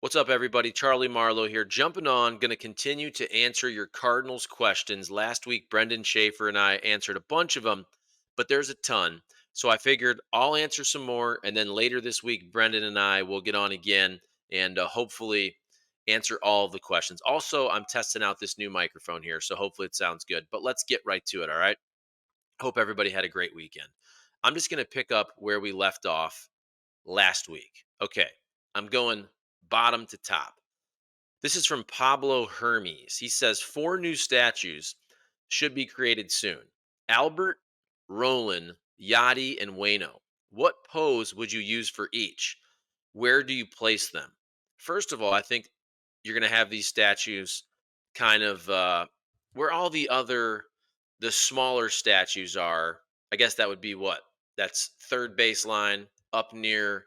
What's up, everybody? Charlie Marlowe here, jumping on. Going to continue to answer your Cardinals questions. Last week, Brendan Schaefer and I answered a bunch of them, but there's a ton. So I figured I'll answer some more, and then later this week, Brendan and I will get on again and hopefully answer all of the questions. Also, I'm testing out this new microphone here, so hopefully it sounds good. But let's get right to it, all right? Hope everybody had a great weekend. I'm just going to pick up where we left off last week. Okay, I'm going bottom to top. This is from Pablo Hermes. He says four new statues should be created soon. Albert, Roland, Yadi, and Wayno. What pose would you use for each? Where do you place them? First of all, I think you're going to have these statues kind of where all the smaller statues are. I guess that would be what? That's third baseline up near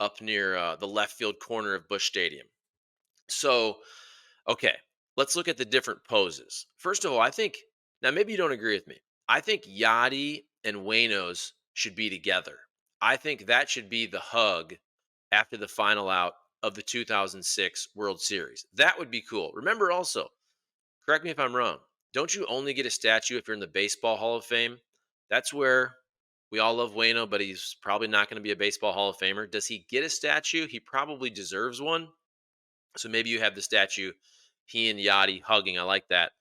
the left field corner of Busch Stadium. So, okay, let's look at the different poses. First of all, I think now maybe you don't agree with me. I think Yachty and Wayno's should be together. I think that should be the hug after the final out of the 2006 World Series. That would be cool. Remember also, correct me if I'm wrong. Don't you only get a statue if you're in the Baseball Hall of Fame? That's where we all love Wayno, but he's probably not going to be a Baseball Hall of Famer. Does he get a statue? He probably deserves one. So maybe you have the statue, he and Yachty hugging. I like that.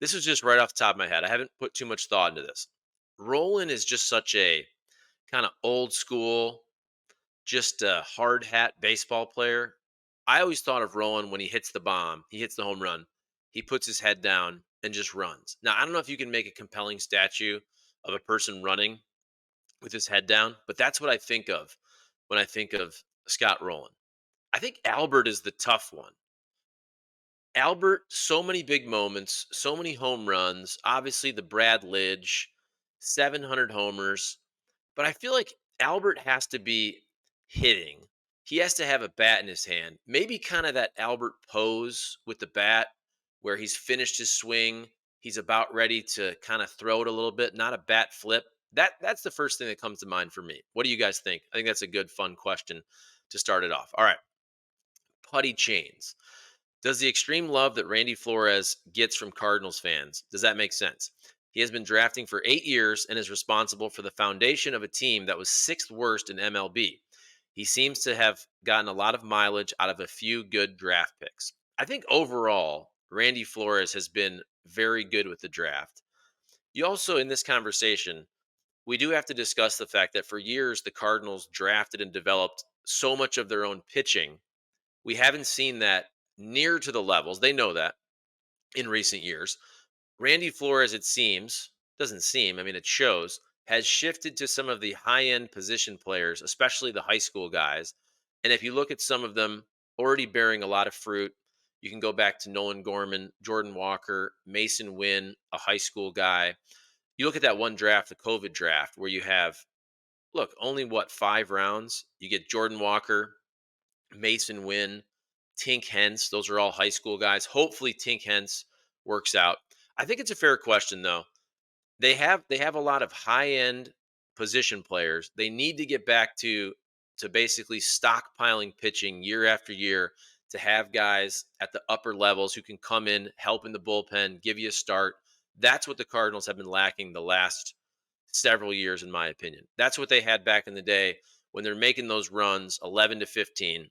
This is just right off the top of my head. I haven't put too much thought into this. Roland is just such a kind of old school, just a hard hat baseball player. I always thought of Roland when he hits the bomb, he hits the home run, he puts his head down and just runs. Now, I don't know if you can make a compelling statue of a person running with his head down, but that's what I think of when I think of Scott Rowland. I think Albert is the tough one. Albert, so many big moments, so many home runs. Obviously, the Brad Lidge, 700 homers. But I feel like Albert has to be hitting. He has to have a bat in his hand. Maybe kind of that Albert pose with the bat where he's finished his swing. He's about ready to kind of throw it a little bit, not a bat flip. That's the first thing that comes to mind for me. What do you guys think? I think that's a good, fun question to start it off. All right. Putty chains. Does the extreme love that Randy Flores gets from Cardinals fans, does that make sense? He has been drafting for 8 years and is responsible for the foundation of a team that was sixth worst in MLB. He seems to have gotten a lot of mileage out of a few good draft picks. I think overall, Randy Flores has been very good with the draft. You also, in this conversation, we do have to discuss the fact that for years, the Cardinals drafted and developed so much of their own pitching. We haven't seen that near to the levels. They know that in recent years. Randy Flores, it seems, doesn't seem, I mean, it shows, has shifted to some of the high end position players, especially the high school guys. And if you look at some of them already bearing a lot of fruit, you can go back to Nolan Gorman, Jordan Walker, Mason Wynn, a high school guy. You look at that one draft, the COVID draft, where you have, look, only what, 5 rounds? You get Jordan Walker, Mason Wynn, Tink Hence. Those are all high school guys. Hopefully Tink Hence works out. I think it's a fair question though. They have a lot of high-end position players. They need to get back to basically stockpiling pitching year after year to have guys at the upper levels who can come in, help in the bullpen, give you a start. That's what the Cardinals have been lacking the last several years in my opinion. That's what they had back in the day when they're making those runs 11 to 15.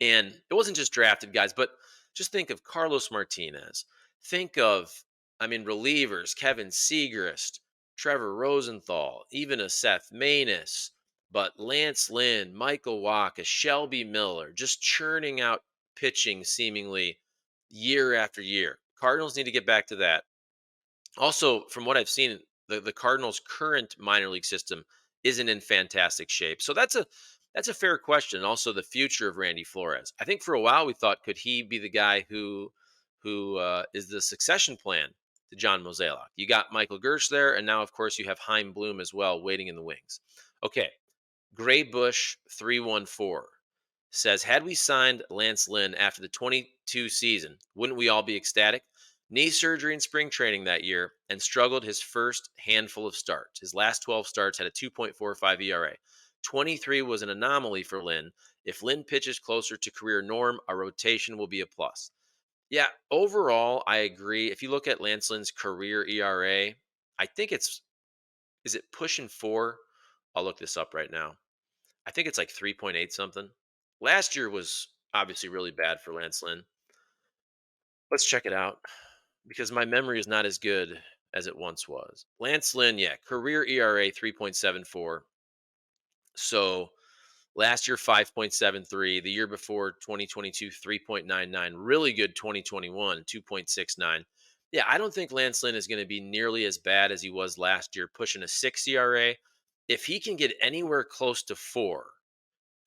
And it wasn't just drafted guys, but just think of Carlos Martinez. Think of, I mean, relievers, Kevin Segrist, Trevor Rosenthal, even a Seth Maness, but Lance Lynn, Michael Wacha, Shelby Miller, just churning out pitching seemingly year after year. Cardinals need to get back to that. Also, from what I've seen, the Cardinals' current minor league system isn't in fantastic shape. So that's a fair question. Also, the future of Randy Flores. I think for a while we thought, could he be the guy who is the succession plan to John Mozeliak? You got Michael Gersh there, and now of course you have Heim Bloom as well, waiting in the wings. Okay, Gray Bush 314 says, had we signed Lance Lynn after the 22 season, wouldn't we all be ecstatic? Knee surgery in spring training that year and struggled his first handful of starts. His last 12 starts had a 2.45 ERA. 23 was an anomaly for Lynn. If Lynn pitches closer to career norm, a rotation will be a plus. Yeah, overall, I agree. If you look at Lance Lynn's career ERA, I think is it pushing 4? I'll look this up right now. I think it's like 3.8 something. Last year was obviously really bad for Lance Lynn. Let's check it out because my memory is not as good as it once was. Lance Lynn, yeah, career ERA 3.74. So last year 5.73, the year before 2022 3.99, really good 2021 2.69. Yeah, I don't think Lance Lynn is going to be nearly as bad as he was last year, pushing a 6 ERA. If he can get anywhere close to 4,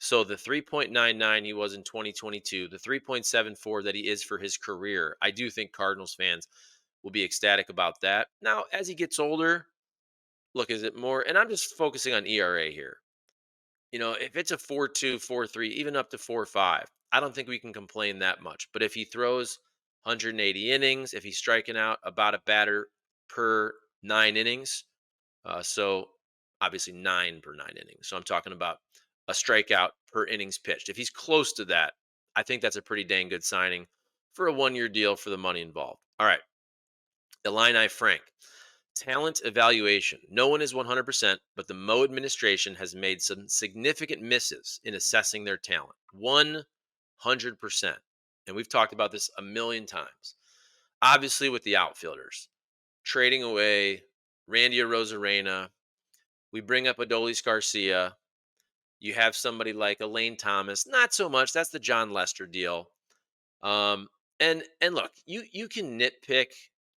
so the 3.99 he was in 2022, the 3.74 that he is for his career, I do think Cardinals fans will be ecstatic about that. Now, as he gets older, look, is it more, and I'm just focusing on ERA here. If it's a 4.2, 4.3, even up to 4.5, I don't think we can complain that much. But if he throws 180 innings, if he's striking out about a batter per 9 innings, so obviously 9 per 9 innings. So I'm talking about a strikeout per innings pitched. If he's close to that, I think that's a pretty dang good signing for a 1 year deal for the money involved. All right. Illini Frank. Talent evaluation. No one is 100%, but the Mo administration has made some significant misses in assessing their talent. 100%. And we've talked about this a million times. Obviously, with the outfielders, trading away Randy Arozarena, we bring up Adolis Garcia. You have somebody like Elaine Thomas. Not so much. That's the John Lester deal. Um, and look, you can nitpick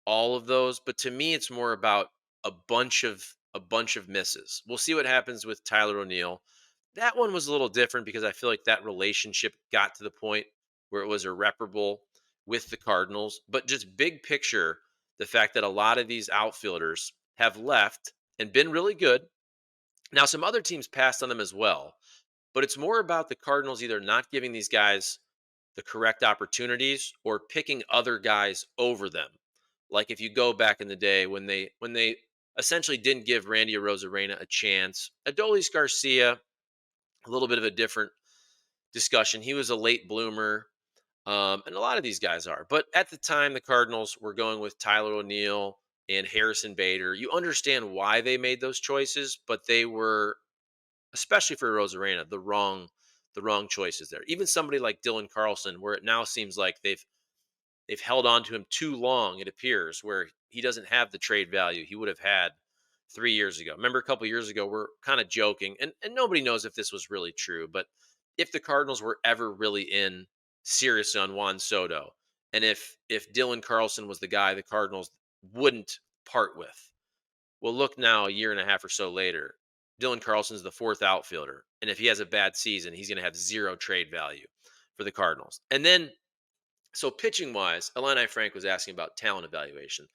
all of those, but to me, it's more about a bunch of misses. We'll see what happens with Tyler O'Neill. That one was a little different because I feel like that relationship got to the point where it was irreparable with the Cardinals. But just big picture, the fact that a lot of these outfielders have left and been really good. Now, some other teams passed on them as well, but it's more about the Cardinals either not giving these guys the correct opportunities or picking other guys over them. Like if you go back in the day when they essentially didn't give Randy Arozarena a chance. Adolis Garcia, a little bit of a different discussion. He was a late bloomer, and a lot of these guys are. But at the time, the Cardinals were going with Tyler O'Neill and Harrison Bader. You understand why they made those choices, but they were, especially for Rosarena, the wrong choices there. Even somebody like Dylan Carlson, where it now seems like they've held on to him too long, it appears, where he doesn't have the trade value he would have had 3 years ago. Remember a couple years ago, we're kind of joking, and nobody knows if this was really true, but if the Cardinals were ever really in serious on Juan Soto, and if Dylan Carlson was the guy the Cardinals wouldn't part with. Well, look now, a year and a half or so later, Dylan Carlson's the fourth outfielder. And if he has a bad season, he's going to have zero trade value for the Cardinals. And then, so pitching wise, Illini Frank was asking about talent evaluation.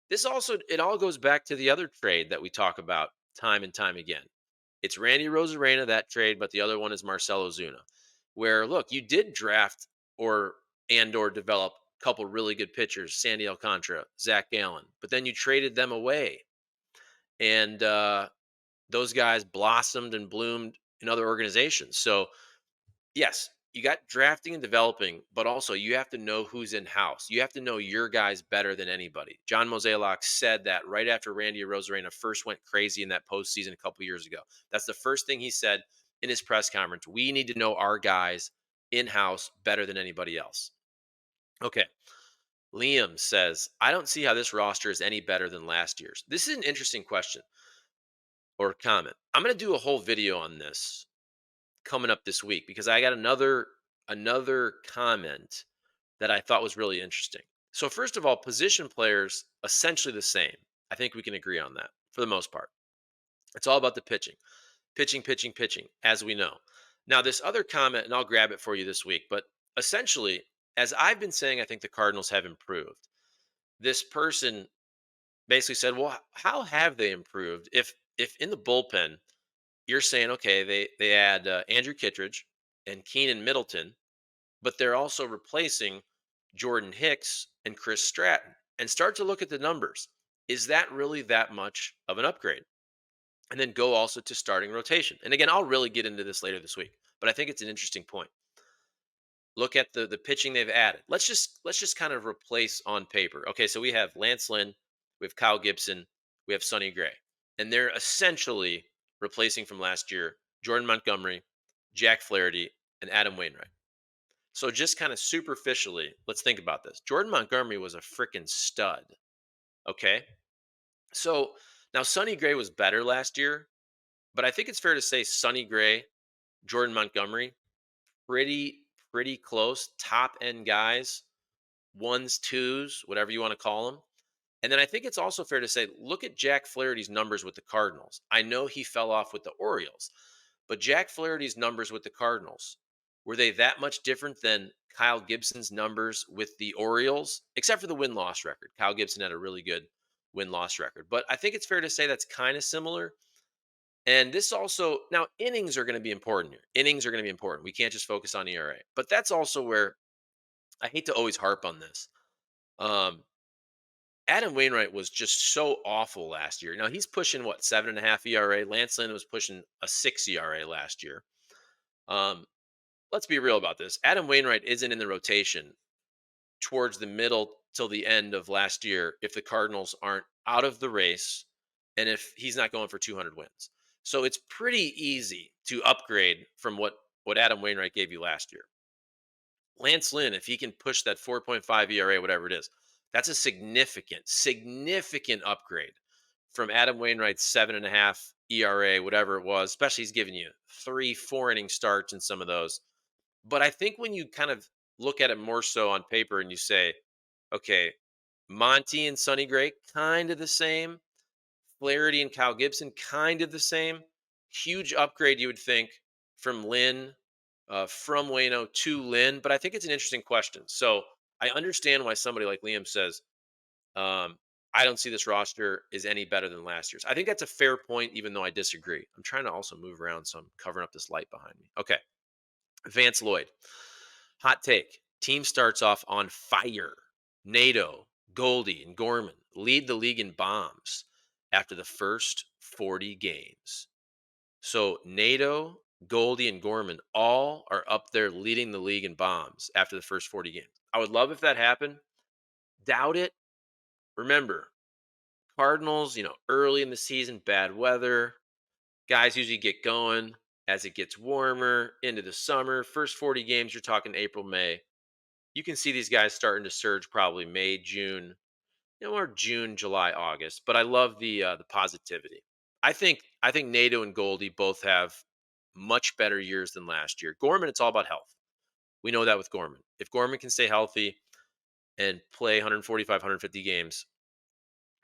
This also, it all goes back to the other trade that we talk about time and time again. It's Randy Rosarena, that trade, but the other one is Marcelo Zuna, where look, you did draft or develop a couple really good pitchers, Sandy Alcantara, Zach Gallen, but then you traded them away. And those guys blossomed and bloomed in other organizations. So, yes, you got drafting and developing, but also you have to know who's in house. You have to know your guys better than anybody. John Mozeliak said that right after Randy Arozarena first went crazy in that postseason a couple years ago. That's the first thing he said in his press conference. We need to know our guys in house better than anybody else. Okay. Liam says, I don't see how this roster is any better than last year's. This is an interesting question or comment. I'm going to do a whole video on this coming up this week because I got another comment that I thought was really interesting. So first of all, position players essentially the same. I think we can agree on that for the most part. It's all about the pitching. Pitching, pitching, pitching, as we know. Now, this other comment, and I'll grab it for you this week, but essentially, as I've been saying, I think the Cardinals have improved. This person basically said, "Well, how have they improved? If in the bullpen you're saying, okay, they add Andrew Kittredge and Keenan Middleton, but they're also replacing Jordan Hicks and Chris Stratton, and start to look at the numbers. Is that really that much of an upgrade?" and then go also to starting rotation. And again, I'll really get into this later this week, but I think it's an interesting point. Look at the pitching they've added. Let's just kind of replace on paper. Okay, so we have Lance Lynn, we have Kyle Gibson, we have Sonny Gray, and they're essentially replacing from last year Jordan Montgomery, Jack Flaherty, and Adam Wainwright. So just kind of superficially, let's think about this. Jordan Montgomery was a freaking stud. Okay, so now Sonny Gray was better last year, but I think it's fair to say Sonny Gray, Jordan Montgomery, pretty close, top end guys, ones, twos, whatever you want to call them. And then I think it's also fair to say, look at Jack Flaherty's numbers with the Cardinals. I know he fell off with the Orioles, but Jack Flaherty's numbers with the Cardinals, were they that much different than Kyle Gibson's numbers with the Orioles? Except for the win loss record. Kyle Gibson had a really good win loss record. But I think it's fair to say that's kind of similar. And this also, now innings are going to be important here. Innings are going to be important. We can't just focus on ERA. But that's also where I hate to always harp on this. Um, Adam Wainwright was just so awful last year. Now he's pushing what, 7.5 ERA. Lance Lynn was pushing a 6 ERA last year. Um, let's be real about this. Adam Wainwright isn't in the rotation towards the middle till the end of last year if the Cardinals aren't out of the race and if he's not going for 200 wins. So it's pretty easy to upgrade from what Adam Wainwright gave you last year. Lance Lynn, if he can push that 4.5 ERA, whatever it is, that's a significant upgrade from Adam Wainwright's 7.5 ERA, whatever it was. Especially he's giving you 3, 4 inning starts in some of those. But I think when you kind of look at it more so on paper and you say, okay, Monty and Sonny Gray, kind of the same. Flaherty and Kyle Gibson, kind of the same. Huge upgrade, you would think, from Lynn, from Wayno to Lynn. But I think it's an interesting question. So I understand why somebody like Liam says, um, I don't see this roster is any better than last year's. I think that's a fair point, even though I disagree. I'm trying to also move around, so I'm covering up this light behind me. Okay. Vance Lloyd. Hot take. Team starts off on fire. Nato, Goldie, and Gorman lead the league in bombs after the first 40 games. So Nato, Goldie, and Gorman all are up there leading the league in bombs after the first 40 games. I would love if that happened. Doubt it. Remember, Cardinals, early in the season, bad weather. Guys usually get going as it gets warmer into the summer. First 40 games, you're talking April, May. You can see these guys starting to surge probably May, June, or June, July, August. But I love the positivity. I think Nato and Goldie both have much better years than last year. Gorman, it's all about health. We know that with Gorman. If Gorman can stay healthy and play 145, 150 games,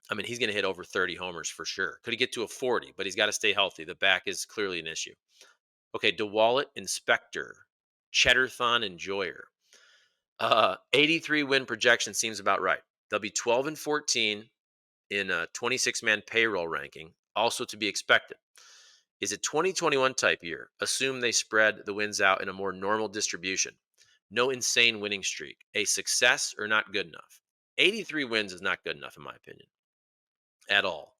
I mean, he's going to hit over 30 homers for sure. Could he get to a 40? But he's got to stay healthy. The back is clearly an issue. Okay, DeWallet, Inspector, Cheddarthon, Enjoyer. 83 win projection seems about right. They'll be 12-14 in a 26-man payroll ranking, also to be expected. Is a 2021 type year. Assume they spread the wins out in a more normal distribution. No insane winning streak. A success or not good enough. 83 wins is not good enough, in my opinion, at all.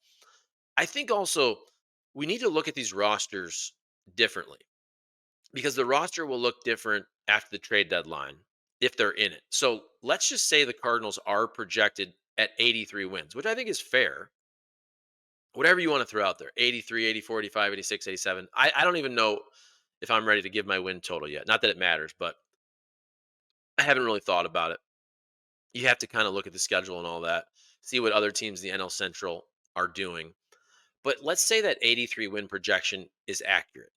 I think also we need to look at these rosters differently because the roster will look different after the trade deadline if they're in it. So let's just say the Cardinals are projected at 83 wins, which I think is fair. Whatever you want to throw out there, 83, 84, 85, 86, 87. I don't even know if I'm ready to give my win total yet. Not that it matters, but I haven't really thought about it. You have to kind of look at the schedule and all that, see what other teams in the NL Central are doing. But let's say that 83 win projection is accurate.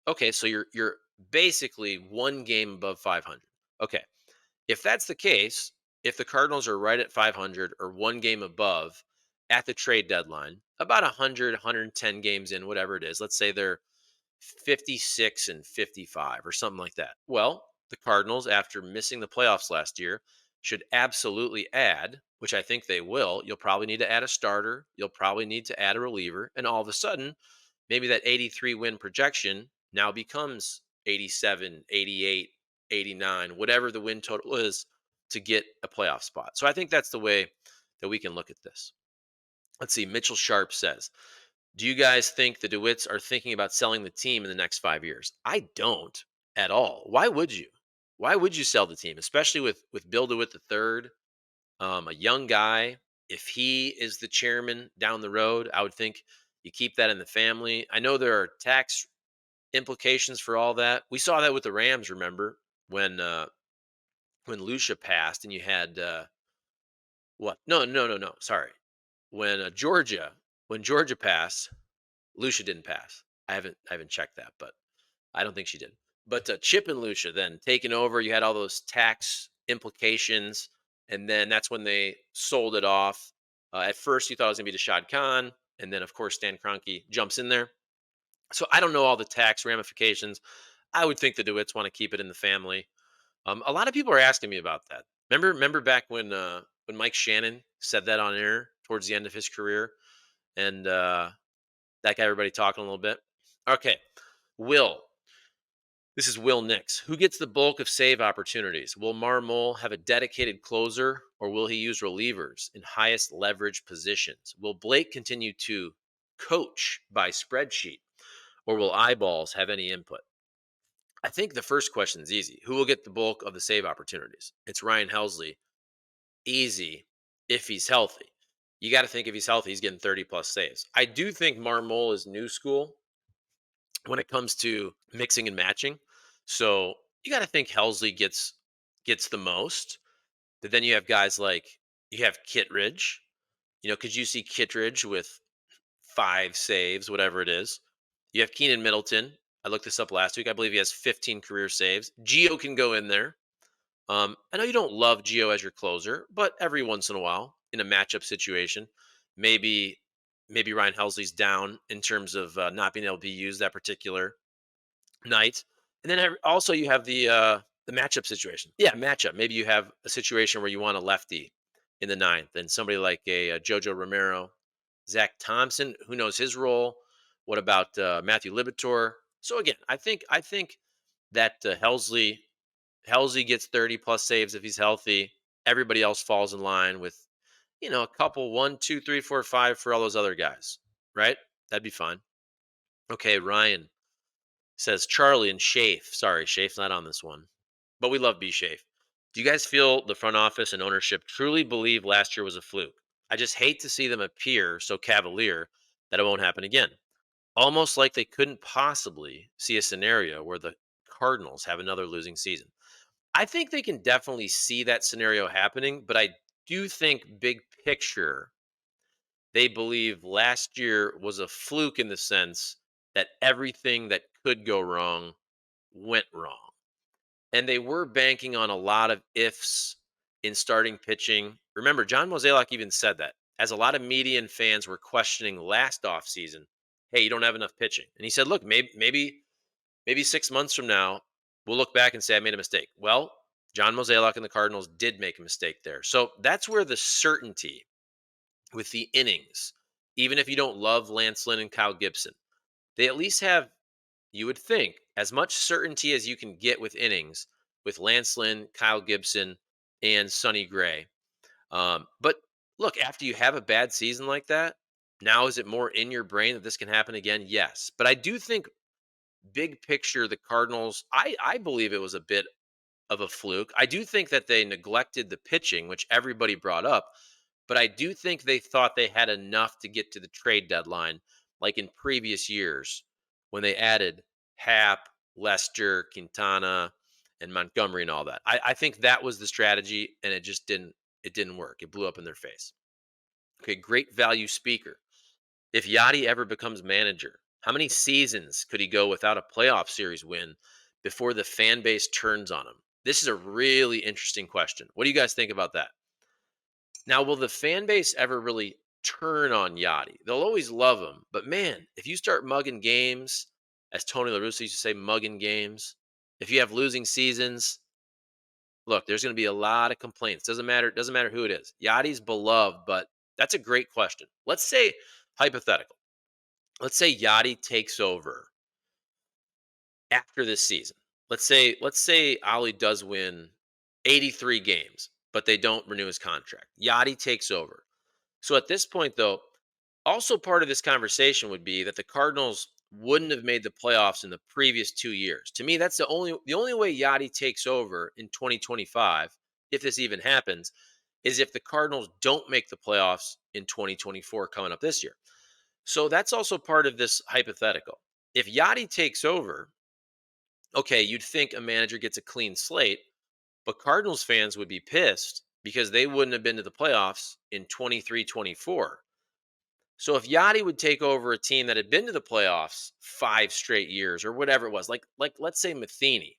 Okay, so you're basically one game above 500. Okay. If that's the case, if the Cardinals are right at 500 or one game above at the trade deadline, about 100, 110 games in, whatever it is, let's say they're 56-55 or something like that. Well, the Cardinals, after missing the playoffs last year, should absolutely add, which I think they will. You'll probably need to add a starter. You'll probably need to add a reliever. And all of a sudden, maybe that 83 win projection now becomes 87, 88, 89, whatever the win total is to get a playoff spot. So I think that's the way that we can look at this. Let's see. Mitchell Sharp says Do you guys think the DeWitts are thinking about selling the team in the next 5 years? I don't at all. Why would you? Why would you sell the team, especially with Bill DeWitt the third, a young guy? If he is the chairman down the road, I would think you keep that in the family. I know there are tax implications for all that. We saw that with the Rams. Remember when Lucia passed, and you had what? No, no, no, no. Sorry. When Georgia passed, Lucia didn't pass. I haven't checked that, but I don't think she did. But Chip and Lucia then taking over, you had all those tax implications, and then that's when they sold it off. At first, you thought it was going to be Rashad Khan, and then of course Stan Kroenke jumps in there. So I don't know all the tax ramifications. I would think the DeWitts want to keep it in the family. A lot of people are asking me about that. Remember back when Mike Shannon said that on air towards the end of his career, and that got everybody talking a little bit. Okay, Will. This is Will Nix. Who gets the bulk of save opportunities? Will Marmol have a dedicated closer, or will he use relievers in highest leverage positions? Will Blake continue to coach by spreadsheet, or will eyeballs have any input? I think the first question is easy. Who will get the bulk of the save opportunities? It's Ryan Helsley. Easy if he's healthy. You got to think if he's healthy, he's getting 30 plus saves. I do think Marmol is new school when it comes to mixing and matching. So you got to think Helsley gets the most. But then you have guys like you have Kittredge. Could you see Kittredge with 5 saves, whatever it is? You have Keenan Middleton. I looked this up last week. I believe he has 15 career saves. Gio can go in there. I know you don't love Gio as your closer, but every once in a while in a matchup situation, maybe Ryan Helsley's down in terms of not being able to be used that particular night. And then also you have the matchup situation. Yeah, matchup. Maybe you have a situation where you want a lefty in the ninth, and somebody like a Jojo Romero, Zach Thompson, who knows his role. What about Matthew Libator? So again, I think that Helsley gets 30 plus saves if he's healthy. Everybody else falls in line with a couple, one, two, three, four, five for all those other guys, right? That'd be fine. Okay, Ryan says Charlie and Shafe. Sorry, Shafe's not on this one, but we love B Shafe. Do you guys feel the front office and ownership truly believe last year was a fluke? I just hate to see them appear so cavalier that it won't happen again. Almost like they couldn't possibly see a scenario where the Cardinals have another losing season. I think they can definitely see that scenario happening, but I do think big picture, they believe last year was a fluke in the sense that everything that could go wrong went wrong. And they were banking on a lot of ifs in starting pitching. Remember, John Mozeliak even said that as a lot of media and fans were questioning last offseason, hey, you don't have enough pitching. And he said, look, maybe 6 months from now, we'll look back and say I made a mistake. Well, John Mozeliak and the Cardinals did make a mistake there. So that's where the certainty with the innings, even if you don't love Lance Lynn and Kyle Gibson, they at least have, you would think, as much certainty as you can get with innings with Lance Lynn, Kyle Gibson, and Sonny Gray. But look, after you have a bad season like that, now is it more in your brain that this can happen again? Yes. But I do think big picture, the Cardinals, I believe it was a bit of a fluke. I do think that they neglected the pitching, which everybody brought up, but I do think they thought they had enough to get to the trade deadline, like in previous years when they added Hap, Lester, Quintana, and Montgomery and all that. I think that was the strategy, and it didn't work. It blew up in their face. Okay, great value speaker. If Yachty ever becomes manager, how many seasons could he go without a playoff series win before the fan base turns on him? This is a really interesting question. What do you guys think about that? Now, will the fan base ever really turn on Yachty? They'll always love him, but man, if you start mugging games, as Tony La Russa used to say, mugging games, if you have losing seasons, look, there's going to be a lot of complaints. Doesn't matter who it is. Yachty's beloved, but that's a great question. Let's say hypothetical. Let's say Yachty takes over after this season. Let's say Ali does win 83 games, but they don't renew his contract. Yachty takes over. So at this point, though, Also, part of this conversation would be that the Cardinals wouldn't have made the playoffs in the previous 2 years. To me, that's the only way Yachty takes over in 2025, if this even happens, is if the Cardinals don't make the playoffs in 2024 coming up this year. So that's also part of this hypothetical. If Yachty takes over, okay, you'd think a manager gets a clean slate, but Cardinals fans would be pissed because they wouldn't have been to the playoffs in 23, 24. So if Yachty would take over a team that had been to the playoffs 5 straight years or whatever it was, like let's say Matheny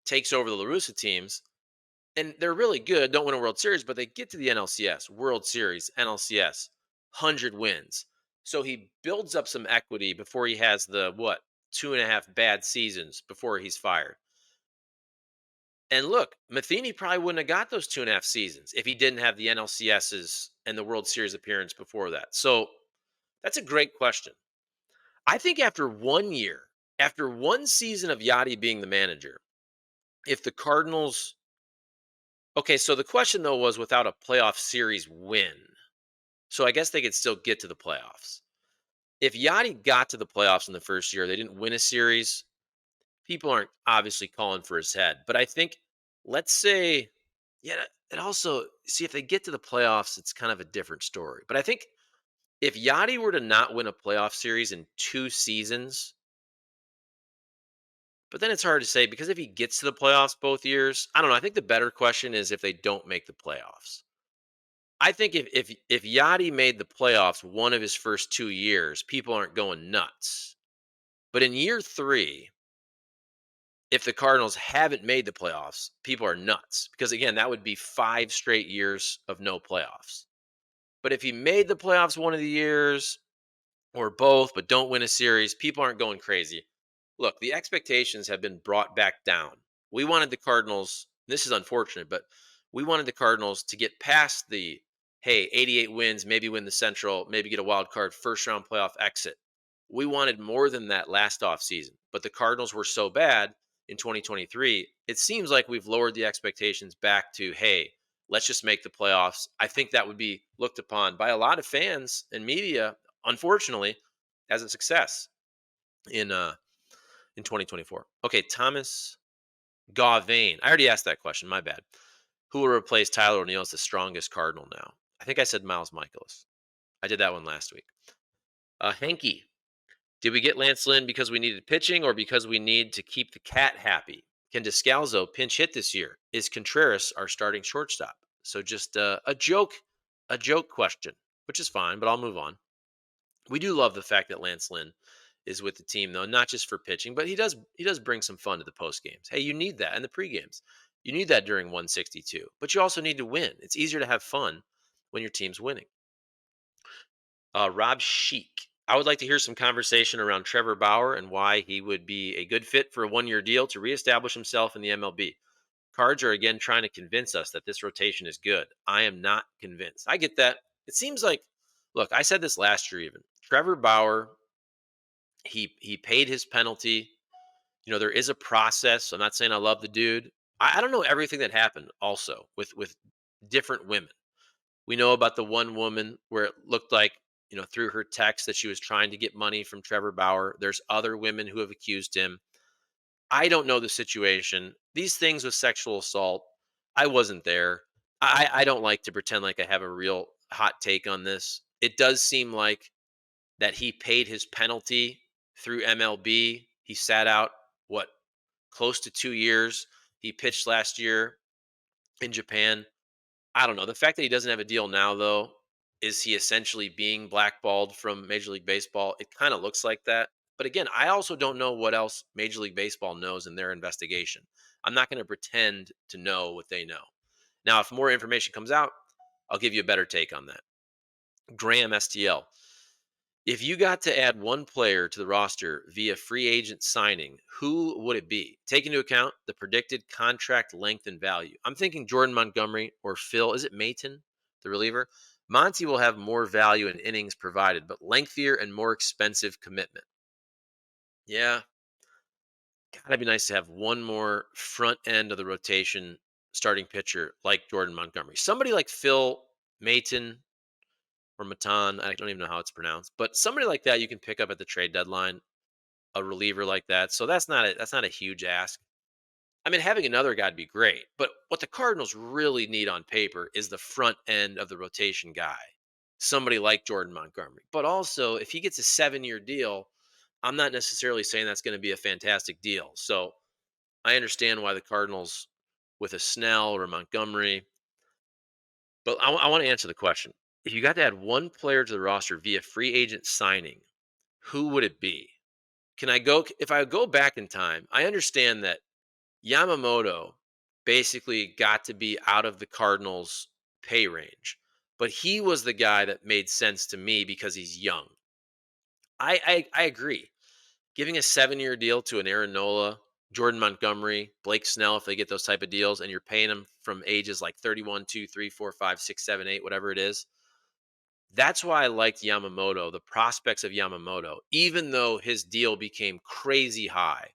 takes over the LaRussa teams, and they're really good, don't win a World Series, but they get to the NLCS, World Series, NLCS, 100 wins. So he builds up some equity before he has the what, 2.5 bad seasons before he's fired. And look, Matheny probably wouldn't have got those 2.5 seasons if he didn't have the NLCSs and the World Series appearance before that. So that's a great question. I think after 1 year, after one season of Yachty being the manager, if the Cardinals, okay, so the question though was without a playoff series win. So I guess they could still get to the playoffs. If Yachty got to the playoffs in the first year, they didn't win a series, people aren't obviously calling for his head. But I think, let's say, yeah, it also, see, if they get to the playoffs, it's kind of a different story. But I think if Yachty were to not win a playoff series in 2 seasons, but then it's hard to say because if he gets to the playoffs both years, I don't know. I think the better question is if they don't make the playoffs. I think if Yachty made the playoffs one of his first 2 years, people aren't going nuts. But in year three, if the Cardinals haven't made the playoffs, people are nuts because again, that would be 5 straight years of no playoffs. But if he made the playoffs one of the years or both, but don't win a series, people aren't going crazy. Look, the expectations have been brought back down. We wanted the Cardinals, this is unfortunate, but we wanted the Cardinals to get past the, hey, 88 wins, maybe win the Central, maybe get a wild card first round playoff exit. We wanted more than that last offseason, but the Cardinals were so bad in 2023. It seems like we've lowered the expectations back to, hey, let's just make the playoffs. I think that would be looked upon by a lot of fans and media, unfortunately, as a success in in 2024. Okay, Thomas Gauvain. I already asked that question. My bad. Who will replace Tyler O'Neill as the strongest Cardinal now? I think I said Miles Michaelis. I did that one last week. Hanky. Did we get Lance Lynn because we needed pitching or because we need to keep the cat happy? Can Descalzo pinch hit this year? Is Contreras our starting shortstop? So just a joke question, which is fine, but I'll move on. We do love the fact that Lance Lynn is with the team, though, not just for pitching, but he does bring some fun to the post games. Hey, you need that in the pre games. You need that during 162, but you also need to win. It's easier to have fun when your team's winning. Rob Sheik. I would like to hear some conversation around Trevor Bauer and why he would be a good fit for a 1 year deal to reestablish himself in the MLB. Cards are again trying to convince us that this rotation is good. I am not convinced. I get that. It seems like, look, I said this last year even. Trevor Bauer, he paid his penalty. You know, there is a process. I'm not saying I love the dude. I don't know everything that happened also with different women. We know about the one woman where it looked like, you know, through her text that she was trying to get money from Trevor Bauer. There's other women who have accused him. I don't know the situation. These things with sexual assault, I wasn't there. I don't like to pretend like I have a real hot take on this. It does seem like that he paid his penalty through MLB. He sat out, what, close to 2 years. He pitched last year in Japan. I don't know. The fact that he doesn't have a deal now, though, is he essentially being blackballed from Major League Baseball? It kind of looks like that. But again, I also don't know what else Major League Baseball knows in their investigation. I'm not going to pretend to know what they know. Now, if more information comes out, I'll give you a better take on that. Graham STL. If you got to add one player to the roster via free agent signing, who would it be? Take into account the predicted contract length and value. I'm thinking Jordan Montgomery or Phil. Is it Mayton, the reliever? Monty will have more value in innings provided, but lengthier and more expensive commitment. Yeah, gotta be nice to have one more front end of the rotation starting pitcher like Jordan Montgomery. Somebody like Phil Mayton, or Matan. I don't even know how it's pronounced, but somebody like that you can pick up at the trade deadline, a reliever like that. So that's not a huge ask. I mean, having another guy'd be great, but what the Cardinals really need on paper is the front end of the rotation guy, somebody like Jordan Montgomery. But also, if he gets a 7-year deal, I'm not necessarily saying that's going to be a fantastic deal. So I understand why the Cardinals, with a Snell or a Montgomery, but I want to answer the question. If you got to add one player to the roster via free agent signing, who would it be? Can I go, if I go back in time, I understand that Yamamoto basically got to be out of the Cardinals' pay range, but he was the guy that made sense to me because he's young. I agree. Giving a 7-year deal to an Aaron Nola, Jordan Montgomery, Blake Snell, if they get those type of deals, and you're paying them from ages like 31, 2, 3, 4, 5, 6, 7, 8, whatever it is. That's why I liked Yamamoto, the prospects of Yamamoto, even though his deal became crazy high,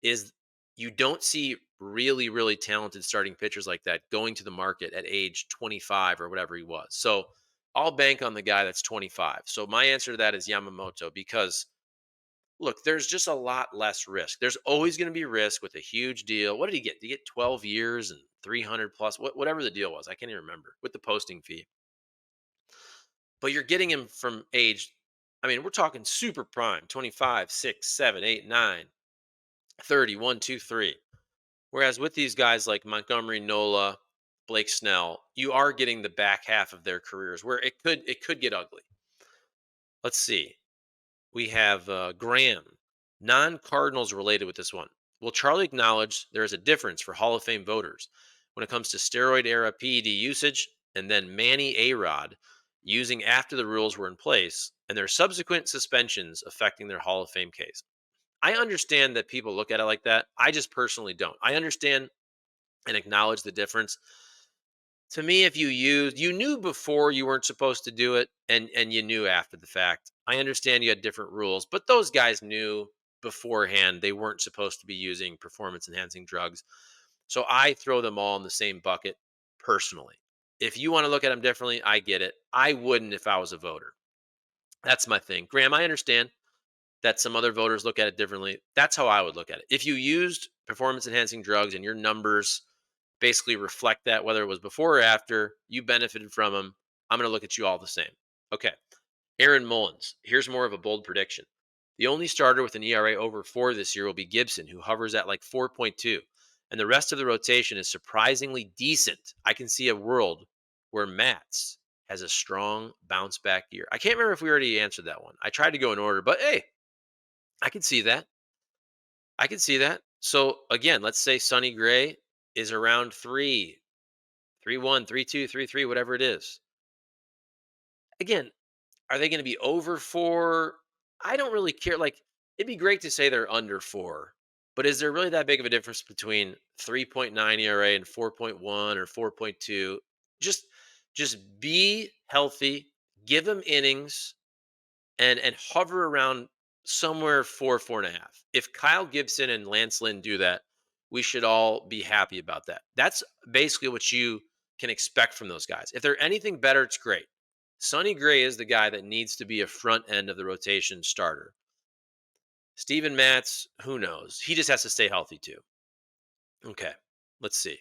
is you don't see really, really talented starting pitchers like that going to the market at age 25 or whatever he was. So I'll bank on the guy that's 25. So my answer to that is Yamamoto because look, there's just a lot less risk. There's always going to be risk with a huge deal. What did he get? Did he get 12 years and 300 plus? Whatever the deal was, I can't even remember with the posting fee. But you're getting him from age, I mean, we're talking super prime 25, 6, 7, 8, 9, 30, 1, 2, 3. Whereas with these guys like Montgomery, Nola, Blake Snell, you are getting the back half of their careers where it could get ugly. Let's see. We have Graham, non-Cardinals related with this one. Will Charlie acknowledge there is a difference for Hall of Fame voters when it comes to steroid era PED usage and then Manny A-Rod using after the rules were in place and their subsequent suspensions affecting their Hall of Fame case? I understand that people look at it like that. I just personally don't. I understand and acknowledge the difference. To me, if you knew before you weren't supposed to do it and you knew after the fact. I understand you had different rules, but those guys knew beforehand they weren't supposed to be using performance enhancing drugs. So I throw them all in the same bucket personally. If you want to look at them differently, I get it. I wouldn't if I was a voter. That's my thing. Graham, I understand that some other voters look at it differently. That's how I would look at it. If you used performance enhancing drugs and your numbers basically reflect that, whether it was before or after, you benefited from them, I'm going to look at you all the same. Okay. Aaron Mullins. Here's more of a bold prediction. The only starter with an ERA over 4 this year will be Gibson, who hovers at like 4.2. And the rest of the rotation is surprisingly decent. I can see a world where Matz has a strong bounce back year. I can't remember if we already answered that one. I tried to go in order, but hey, I can see that. I can see that. So again, let's say Sonny Gray is around 3, 3-1, 3-2, 3-3, whatever it is. Again, are they going to be over 4? I don't really care. Like, it'd be great to say they're under 4, but is there really that big of a difference between 3.9 ERA and 4.1 or 4.2? Just, just be healthy, give them innings, and hover around somewhere 4.5. If Kyle Gibson and Lance Lynn do that, we should all be happy about that. That's basically what you can expect from those guys. If they're anything better, it's great. Sonny Gray is the guy that needs to be a front end of the rotation starter. Steven Matz, who knows? He just has to stay healthy too. Okay, let's see.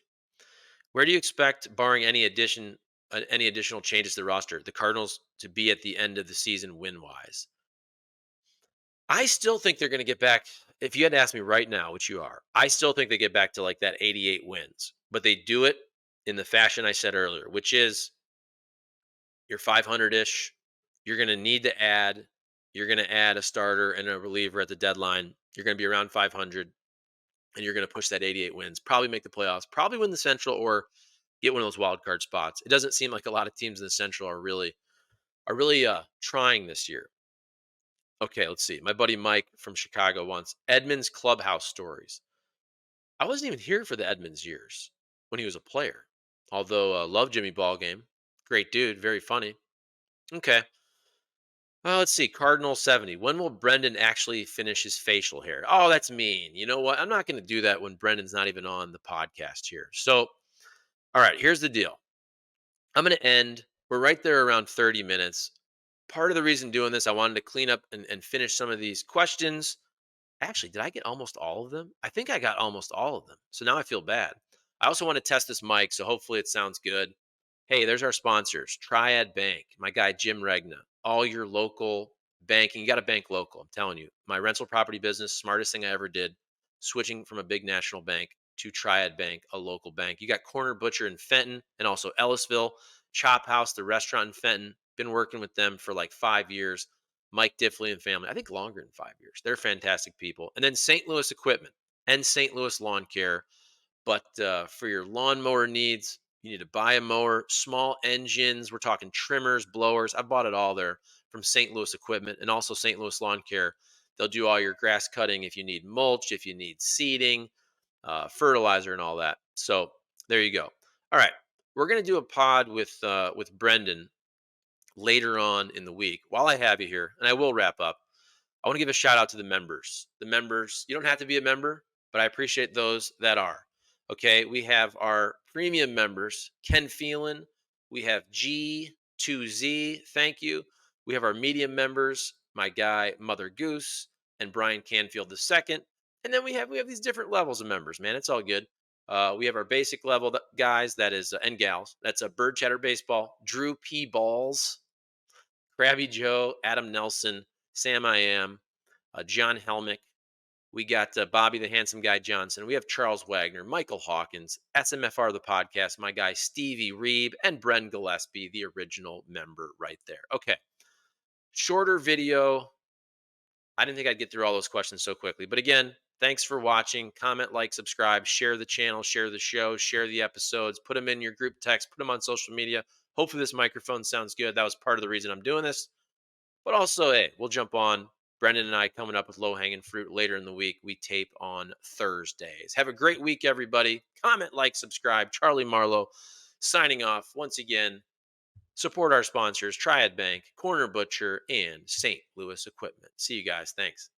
Where do you expect, barring any additional changes to the roster, the Cardinals to be at the end of the season win wise? I still think they're going to get back. If you had to ask me right now, which you are, I still think they get back to like that 88 wins, but they do it in the fashion I said earlier, which is you're 500 ish. You're going to need to add. You're going to add a starter and a reliever at the deadline. You're going to be around 500, and you're going to push that 88 wins. Probably make the playoffs. Probably win the Central or get one of those wild card spots. It doesn't seem like a lot of teams in the Central are really trying this year. Okay, let's see. My buddy Mike from Chicago wants Edmonds clubhouse stories. I wasn't even here for the Edmonds years when he was a player. Although love Jimmy Ballgame, great dude, very funny. Okay, well, let's see. Cardinal 70. When will Brendan actually finish his facial hair? Oh, that's mean. You know what? I'm not going to do that when Brendan's not even on the podcast here. So, all right, here's the deal. I'm going to end We're right there around 30 minutes. Part of the reason doing this, I wanted to clean up and finish some of these questions. Actually, did I get almost all of them? I think I got almost all of them. So now I feel bad. I also want to test this mic, so hopefully it sounds good. Hey, there's our sponsors, Triad Bank, my guy Jim Regna, all your local banking. You got to bank local. I'm telling you, my rental property business, smartest thing I ever did, switching from a big national bank to Triad Bank, a local bank. You got Corner Butcher in Fenton and also Ellisville, Chop House, the restaurant in Fenton. Been working with them for like 5 years. Mike Diffley and family, I think longer than 5 years. They're fantastic people. And then St. Louis Equipment and St. Louis Lawn Care. But for your lawnmower needs, you need to buy a mower, small engines. We're talking trimmers, blowers. I bought it all there from St. Louis Equipment and also St. Louis Lawn Care. They'll do all your grass cutting if you need mulch, if you need seeding, fertilizer, and all that. So there you go. All right, we're gonna do a pod with Brendan later on in the week. While I have you here, and I will wrap up, I want to give a shout out to the members. The members, you don't have to be a member, but I appreciate those that are. Okay, we have our premium members, Ken Phelan. We have G2Z. Thank you. We have our medium members, my guy Mother Goose and Brian Canfield II. And then we have these different levels of members, man. It's all good. We have our basic level guys, that is, and gals. That's a Bird Chatter Baseball, Drew P. Balls, Krabby Joe, Adam Nelson, Sam I Am, John Helmick. We got Bobby the Handsome Guy Johnson. We have Charles Wagner, Michael Hawkins, SMFR the podcast, my guy Stevie Reeb, and Bren Gillespie, the original member right there. Okay. Shorter video. I didn't think I'd get through all those questions so quickly. But again, thanks for watching. Comment, like, subscribe, share the channel, share the show, share the episodes, put them in your group text, put them on social media. Hopefully, this microphone sounds good. That was part of the reason I'm doing this. But also, hey, we'll jump on. Brendan and I coming up with low hanging fruit later in the week. We tape on Thursdays. Have a great week, everybody. Comment, like, subscribe. Charlie Marlowe signing off once again. Support our sponsors, Triad Bank, Corner Butcher, and St. Louis Equipment. See you guys. Thanks.